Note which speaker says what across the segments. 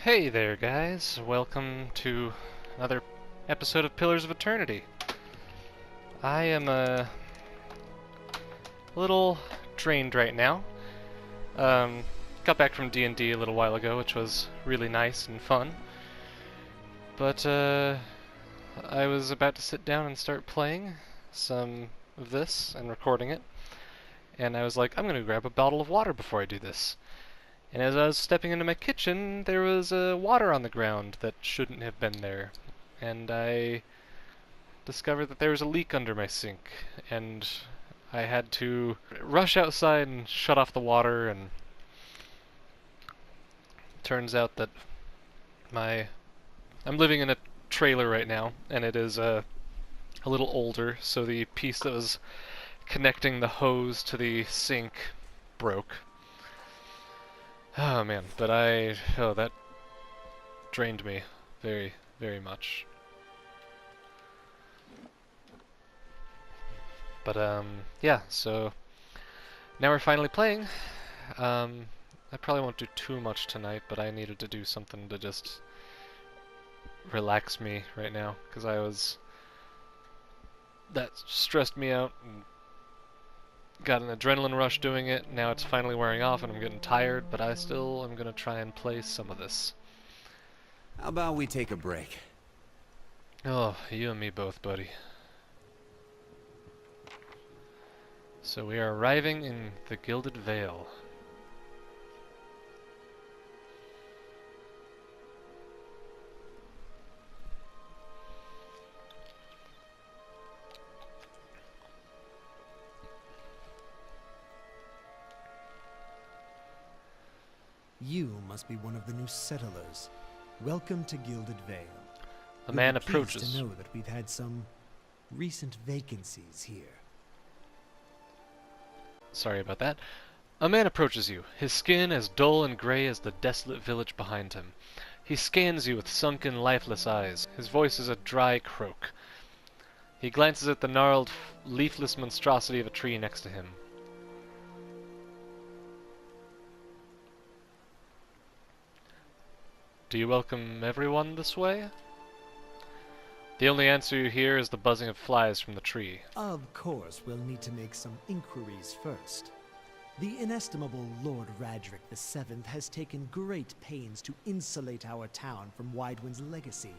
Speaker 1: Hey there, guys. Welcome to another episode of Pillars of Eternity. I am a little drained right now. Got back from D&D a little while ago, which was really nice and fun. But I was about to sit down and start playing some of this and recording it. And I was like, I'm gonna grab a bottle of water before I do this. And as I was stepping into my kitchen, there was water on the ground that shouldn't have been there. And I discovered that there was a leak under my sink. And I had to rush outside and shut off the water, and turns out that I'm living in a trailer right now, and it is a little older, so the piece that was connecting the hose to the sink broke. Oh man, but that drained me very, very much. But yeah, so now we're finally playing. I probably won't do too much tonight, but I needed to do something to just relax me right now, because that stressed me out and got an adrenaline rush doing it. Now it's finally wearing off and I'm getting tired, but I still am gonna try and play some of this.
Speaker 2: How about we take a break?
Speaker 1: Oh, you and me both, buddy. So we are arriving in the Gilded Vale.
Speaker 3: You must be one of the new settlers. Welcome to Gilded Vale.
Speaker 1: A man approaches.
Speaker 3: We're pleased to know that we've had some recent vacancies here.
Speaker 1: Sorry about that. A man approaches you, his skin as dull and gray as the desolate village behind him. He scans you with sunken, lifeless eyes. His voice is a dry croak. He glances at the gnarled, leafless monstrosity of a tree next to him. Do you welcome everyone this way? The only answer you hear is the buzzing of flies from the tree.
Speaker 3: Of course, we'll need to make some inquiries first. The inestimable Lord Radric VII has taken great pains to insulate our town from Widewind's legacy.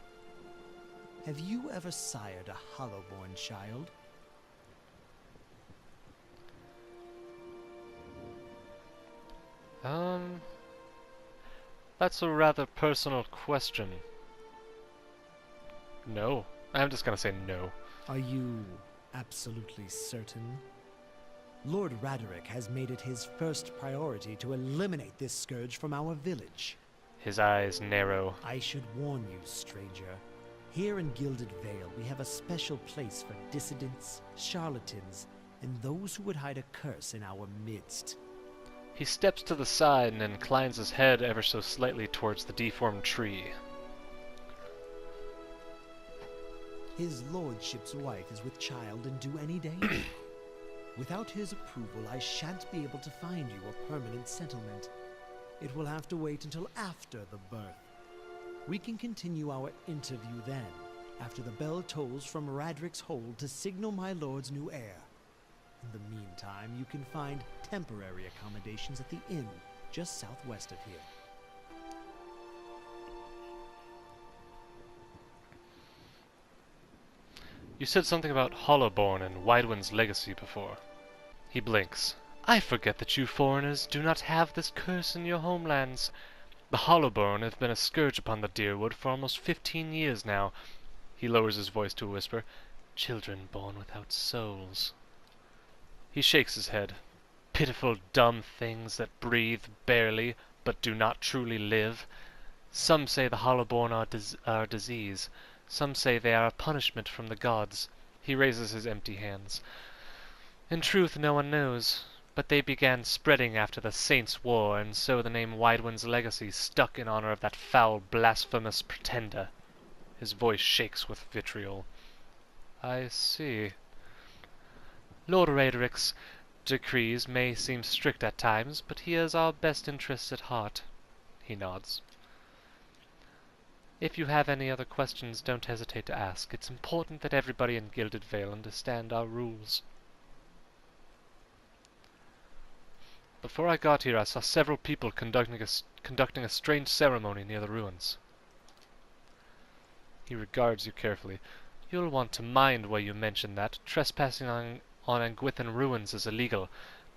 Speaker 3: Have you ever sired a Hollowborn child?
Speaker 1: That's a rather personal question. No. I'm just gonna say no.
Speaker 3: Are you absolutely certain? Lord Radric has made it his first priority to eliminate this scourge from our village.
Speaker 1: His eyes narrow.
Speaker 3: I should warn you, stranger. Here in Gilded Vale, we have a special place for dissidents, charlatans, and those who would hide a curse in our midst.
Speaker 1: He steps to the side and inclines his head ever so slightly towards the deformed tree.
Speaker 3: His lordship's wife is with child and due any day. Without his approval, I shan't be able to find you a permanent settlement. It will have to wait until after the birth. We can continue our interview then, after the bell tolls from Radric's hold to signal my lord's new heir. In the meantime, you can find temporary accommodations at the inn, just southwest of here.
Speaker 1: You said something about Hollowborn and Widewind's legacy before. He blinks. I forget that you foreigners do not have this curse in your homelands. The Hollowborn have been a scourge upon the Deerwood for almost 15 years now. He lowers his voice to a whisper. Children born without souls. He shakes his head. Pitiful dumb things that breathe barely, but do not truly live. Some say the Hollowborn are disease. Some say they are a punishment from the gods. He raises his empty hands. In truth, no one knows, but they began spreading after the Saints' War, and so the name Widewind's legacy stuck in honor of that foul, blasphemous pretender. His voice shakes with vitriol. I see. Lord Radric's decrees may seem strict at times, but he has our best interests at heart. He nods. If you have any other questions, don't hesitate to ask. It's important that everybody in Gilded Vale understand our rules. Before I got here, I saw several people conducting a strange ceremony near the ruins. He regards you carefully. You'll want to mind why you mention that. Trespassing on Anguithan ruins is illegal,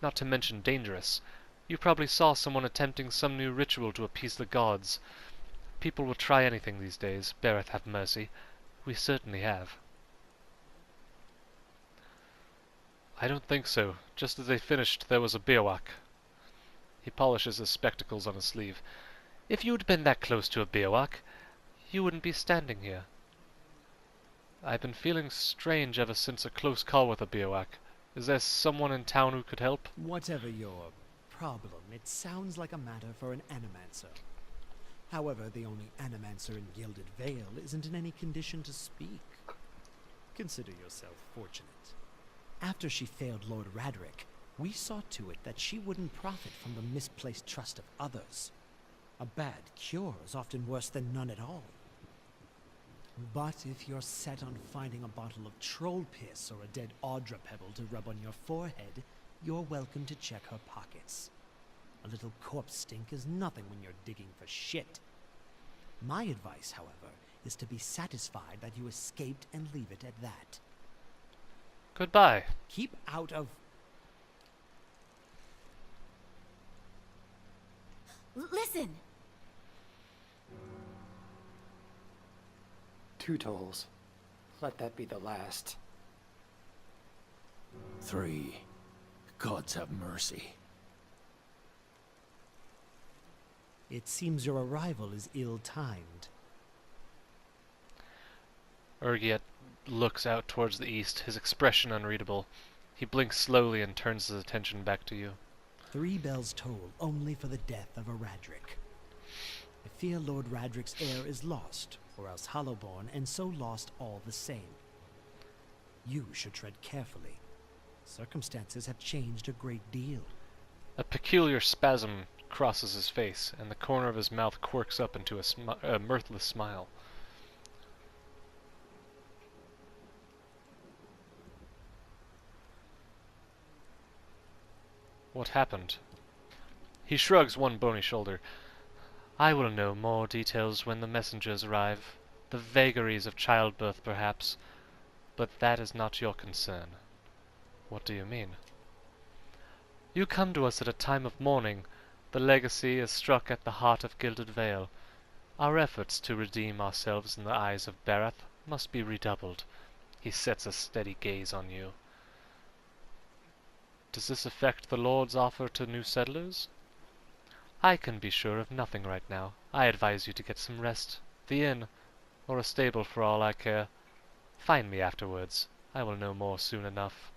Speaker 1: not to mention dangerous. You probably saw someone attempting some new ritual to appease the gods. People will try anything these days, Bareth have mercy. We certainly have. I don't think so. Just as they finished, there was a bivouac. He polishes his spectacles on his sleeve. If you'd been that close to a bivouac, you wouldn't be standing here. I've been feeling strange ever since a close call with a bivouac. Is there someone in town who could help?
Speaker 3: Whatever your problem, it sounds like a matter for an animancer. However, the only animancer in Gilded Vale isn't in any condition to speak. Consider yourself fortunate. After she failed Lord Radric, we saw to it that she wouldn't profit from the misplaced trust of others. A bad cure is often worse than none at all. But if you're set on finding a bottle of troll piss or a dead Audra pebble to rub on your forehead, you're welcome to check her pockets. A little corpse stink is nothing when you're digging for shit. My advice, however, is to be satisfied that you escaped and leave it at that.
Speaker 1: Goodbye.
Speaker 3: Keep out of...
Speaker 4: Listen!
Speaker 5: 2 tolls. Let that be the last.
Speaker 2: 3. Gods have mercy.
Speaker 3: It seems your arrival is ill-timed.
Speaker 1: Urgiet looks out towards the east, his expression unreadable. He blinks slowly and turns his attention back to you.
Speaker 3: 3 bells toll only for the death of a Radric. I fear Lord Radric's heir is lost, or else Hollowborn, and so lost all the same. You should tread carefully. Circumstances have changed a great deal.
Speaker 1: A peculiar spasm crosses his face, and the corner of his mouth quirks up into a mirthless smile. What happened? He shrugs one bony shoulder. I will know more details when the messengers arrive. The vagaries of childbirth, perhaps. But that is not your concern. What do you mean? You come to us at a time of mourning. The legacy is struck at the heart of Gilded Vale. Our efforts to redeem ourselves in the eyes of Bareth must be redoubled. He sets a steady gaze on you. Does this affect the Lord's offer to new settlers? I can be sure of nothing right now. I advise you to get some rest. The inn, or a stable for all I care. Find me afterwards. I will know more soon enough.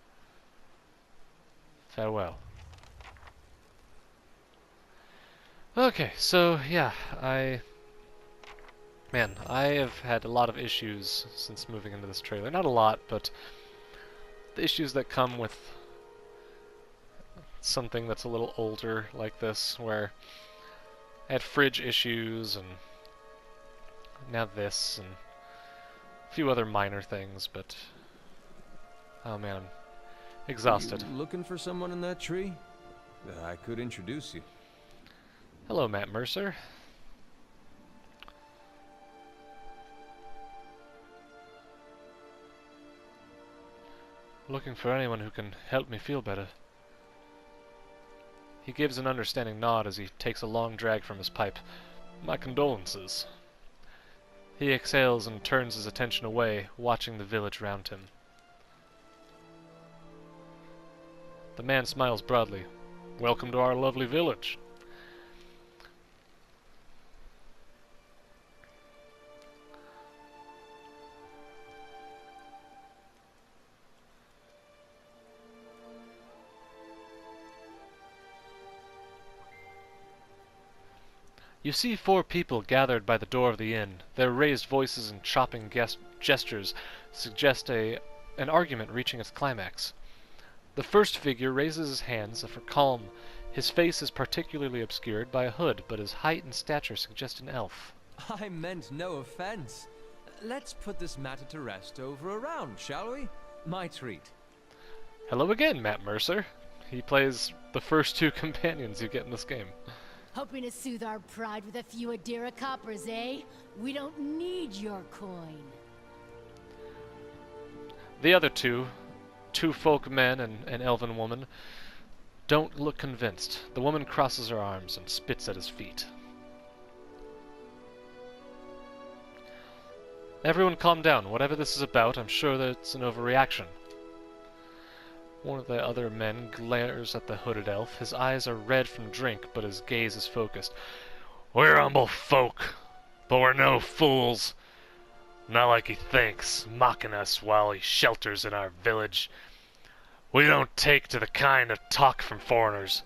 Speaker 1: Farewell. Okay, so yeah, Man, I have had a lot of issues since moving into this trailer. Not a lot, but the issues that come with something that's a little older like this, where I had fridge issues, and now this, and a few other minor things, but oh man, I'm exhausted.
Speaker 6: You looking for someone in that tree? I could introduce you.
Speaker 1: Hello, Matt Mercer. Looking for anyone who can help me feel better. He gives an understanding nod as he takes a long drag from his pipe. My condolences. He exhales and turns his attention away, watching the village round him. The man smiles broadly. Welcome to our lovely village. You see 4 people gathered by the door of the inn. Their raised voices and chopping gestures suggest an argument reaching its climax. The first figure raises his hands for calm. His face is particularly obscured by a hood, but his height and stature suggest an elf.
Speaker 6: I meant no offense. Let's put this matter to rest over a round, shall we? My treat.
Speaker 1: Hello again, Matt Mercer. He plays the first two companions you get in this game.
Speaker 4: Hoping to soothe our pride with a few Adira coppers, eh? We don't need your coin.
Speaker 1: The other two folk men and an elven woman, don't look convinced. The woman crosses her arms and spits at his feet. Everyone calm down. Whatever this is about, I'm sure that it's an overreaction. One of the other men glares at the hooded elf. His eyes are red from drink, but his gaze is focused. We're humble folk, but we're no fools. Not like he thinks, mocking us while he shelters in our village. We don't take to the kind of talk from foreigners,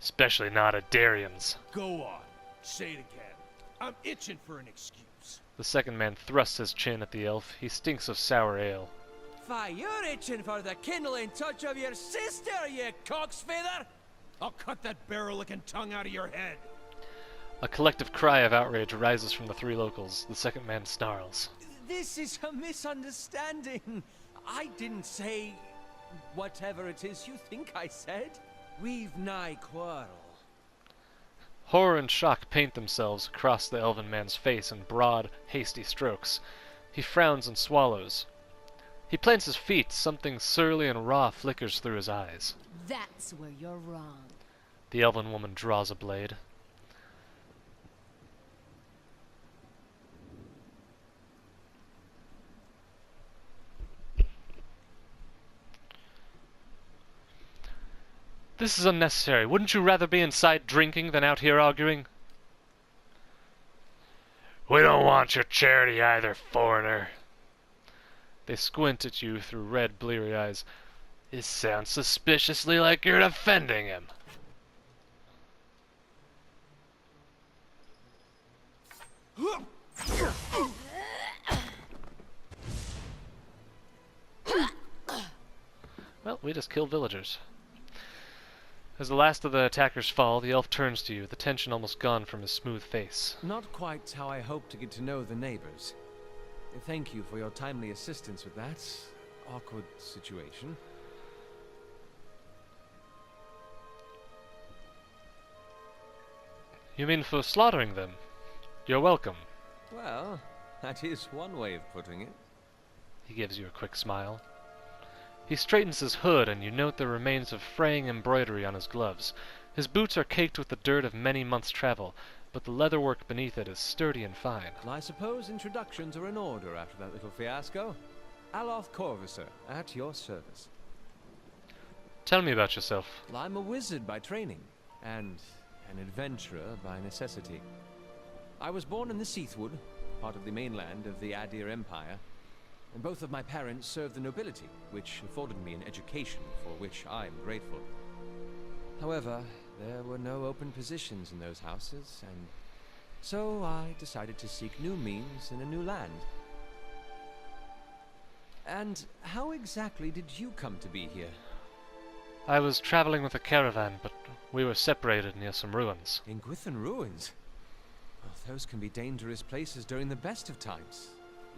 Speaker 1: especially not Adarians.
Speaker 2: Go on. Say it again. I'm itching for an excuse.
Speaker 1: The second man thrusts his chin at the elf. He stinks of sour ale.
Speaker 6: Why, you're itching for the kindling touch of your sister, you cocksfeather!
Speaker 2: I'll cut that barrel-licking tongue out of your head.
Speaker 1: A collective cry of outrage rises from the three locals. The second man snarls.
Speaker 6: This is a misunderstanding. I didn't say whatever it is you think I said. We've nigh quarrel.
Speaker 1: Horror and shock paint themselves across the elven man's face in broad, hasty strokes. He frowns and swallows. He plants his feet. Something surly and raw flickers through his eyes.
Speaker 4: That's where you're wrong.
Speaker 1: The elven woman draws a blade. This is unnecessary. Wouldn't you rather be inside drinking than out here arguing? We don't want your charity either, foreigner. They squint at you through red, bleary eyes. It sounds suspiciously like you're defending him. Well, we just killed villagers. As the last of the attackers fall, the elf turns to you, the tension almost gone from his smooth face.
Speaker 6: Not quite how I hoped to get to know the neighbors. Thank you for your timely assistance with that awkward situation.
Speaker 1: You mean for slaughtering them? You're welcome.
Speaker 6: Well, that is one way of putting it.
Speaker 1: He gives you a quick smile. He straightens his hood, and you note the remains of fraying embroidery on his gloves. His boots are caked with the dirt of many months' travel, but the leatherwork beneath it is sturdy and fine.
Speaker 6: I suppose introductions are in order after that little fiasco. Aloth Corvusser, at your service.
Speaker 1: Tell me about yourself.
Speaker 6: Well, I'm a wizard by training, and an adventurer by necessity. I was born in the Seathwood, part of the mainland of the Adir Empire, and both of my parents served the nobility, which afforded me an education for which I am grateful. However, there were no open positions in those houses, and so I decided to seek new means in a new land. And how exactly did you come to be here?
Speaker 1: I was traveling with a caravan, but we were separated near some ruins.
Speaker 6: In Gwithan ruins? Well, those can be dangerous places during the best of times,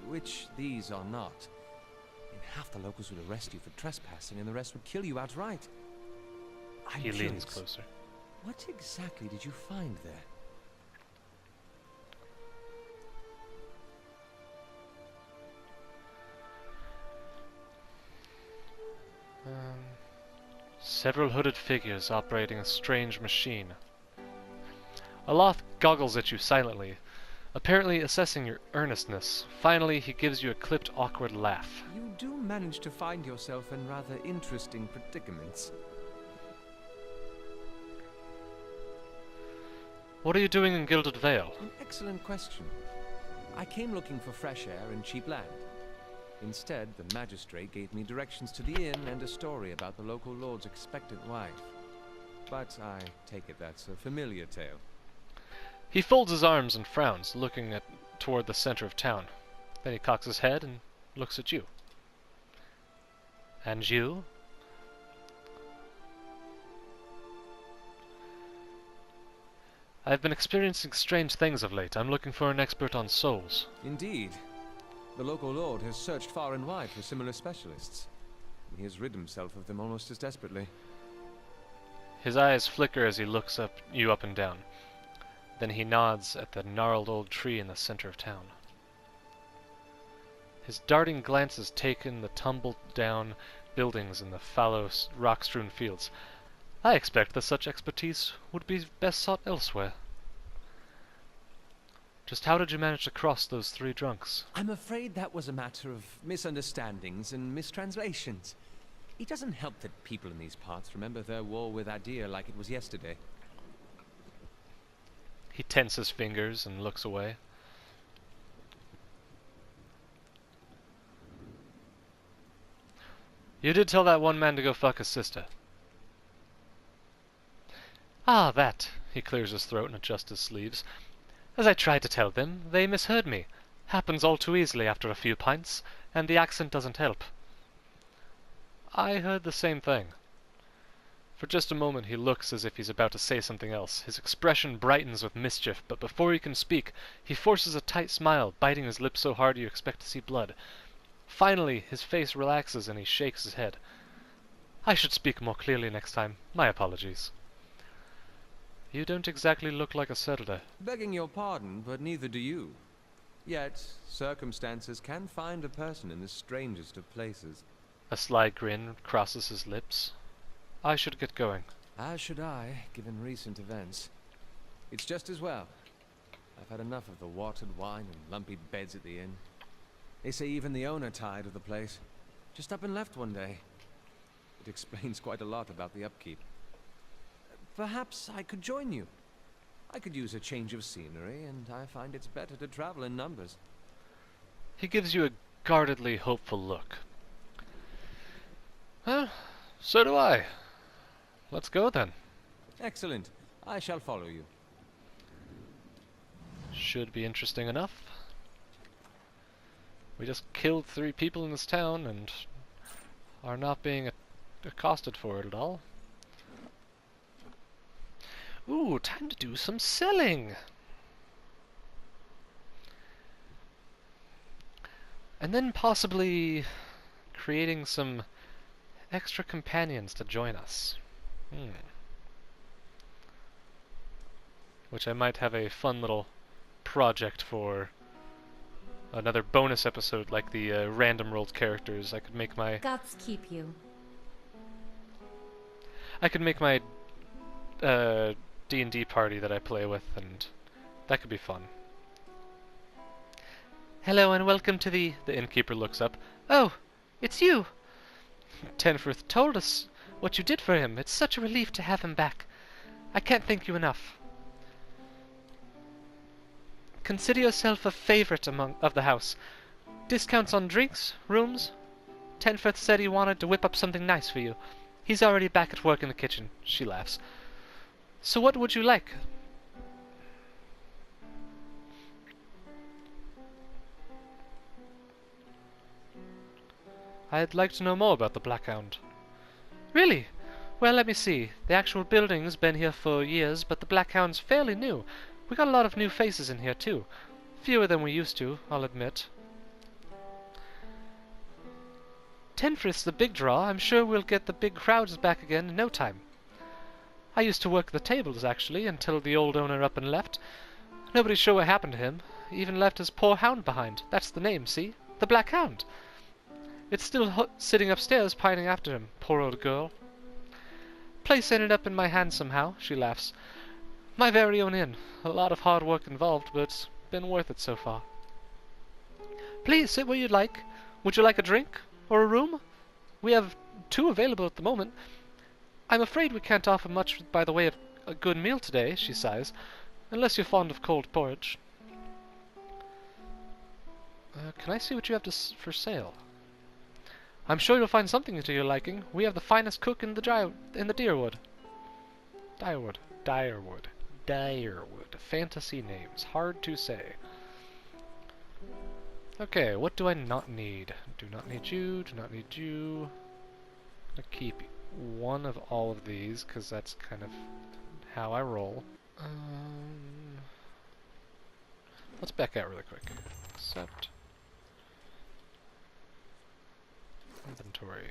Speaker 6: which these are not. And half the locals would arrest you for trespassing, and the rest would kill you outright.
Speaker 1: He leans closer.
Speaker 6: What exactly did you find there?
Speaker 1: Several hooded figures operating a strange machine. Aloth goggles at you silently, apparently assessing your earnestness. Finally, he gives you a clipped, awkward laugh.
Speaker 6: You do manage to find yourself in rather interesting predicaments.
Speaker 1: What are you doing in Gilded Vale?
Speaker 6: An excellent question. I came looking for fresh air and cheap land. Instead, the magistrate gave me directions to the inn and a story about the local lord's expectant wife. But I take it that's a familiar tale.
Speaker 1: He folds his arms and frowns, looking toward the center of town. Then he cocks his head and looks at you. And you? I've been experiencing strange things of late. I'm looking for an expert on souls.
Speaker 6: Indeed. The local lord has searched far and wide for similar specialists. He has rid himself of them almost as desperately.
Speaker 1: His eyes flicker as he looks you up and down. Then he nods at the gnarled old tree in the center of town. His darting glances take in the tumbled-down buildings and the fallow, rock-strewn fields. I expect that such expertise would be best sought elsewhere. Just how did you manage to cross those 3 drunks?
Speaker 6: I'm afraid that was a matter of misunderstandings and mistranslations. It doesn't help that people in these parts remember their war with Adir like it was yesterday.
Speaker 1: He tenses his fingers and looks away. You did tell that one man to go fuck his sister. Ah, that. He clears his throat and adjusts his sleeves. As I tried to tell them, they misheard me. Happens all too easily after a few pints, and the accent doesn't help. I heard the same thing. For just a moment he looks as if he's about to say something else. His expression brightens with mischief, but before he can speak, he forces a tight smile, biting his lips so hard you expect to see blood. Finally, his face relaxes and he shakes his head. I should speak more clearly next time. My apologies. You don't exactly look like a settler.
Speaker 6: Begging your pardon, but neither do you. Yet, circumstances can find a person in the strangest of places.
Speaker 1: A sly grin crosses his lips. I should get going.
Speaker 6: As should I, given recent events. It's just as well. I've had enough of the watered wine and lumpy beds at the inn. They say even the owner tired of the place. Just up and left one day. It explains quite a lot about the upkeep. Perhaps I could join you. I could use a change of scenery, and I find it's better to travel in numbers.
Speaker 1: He gives you a guardedly hopeful look. Well, so do I. Let's go then.
Speaker 6: Excellent. I shall follow you.
Speaker 1: Should be interesting enough. We just killed 3 people in this town and are not being accosted for it at all. Ooh, time to do some selling! And then possibly creating some extra companions to join us. Which I might have a fun little project for another bonus episode like the random rolled characters. I could make my...
Speaker 7: Gods keep you.
Speaker 1: I could make my D&D party that I play with, and that could be fun. Hello and welcome to the innkeeper looks up. Oh, it's you! Tenfrith told us what you did for him. It's such a relief to have him back. I can't thank you enough. Consider yourself a favorite of the house. Discounts on drinks, rooms. Tenfrith said he wanted to whip up something nice for you. He's already back at work in the kitchen. She laughs. So what would you like? I'd like to know more about the Black Hound. Really? Well, let me see. The actual building's been here for years, but the Black Hound's fairly new. We got a lot of new faces in here, too. Fewer than we used to, I'll admit. Tenfrith's the big draw. I'm sure we'll get the big crowds back again in no time. I used to work the tables, actually, until the old owner up and left. Nobody's sure what happened to him. He even left his poor hound behind. That's the name, see? The Black Hound. It's still sitting upstairs pining after him, poor old girl. Place ended up in my hands somehow, she laughs. My very own inn. A lot of hard work involved, but it's been worth it so far. Please, sit where you'd like. Would you like a drink? Or a room? We have 2 available at the moment. I'm afraid we can't offer much by the way of a good meal today, she sighs, unless you're fond of cold porridge. Can I see what you have for sale? I'm sure you'll find something to your liking. We have the finest cook in the Dirwood. Dirwood. Fantasy names. Hard to say. Okay, what do I not need? Do not need you, do not need you. I'm gonna keep one of all of these, because that's kind of how I roll. Let's back out really quick. Accept. Inventory.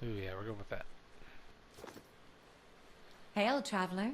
Speaker 1: Ooh, yeah, we're going with that.
Speaker 7: Hail, traveler.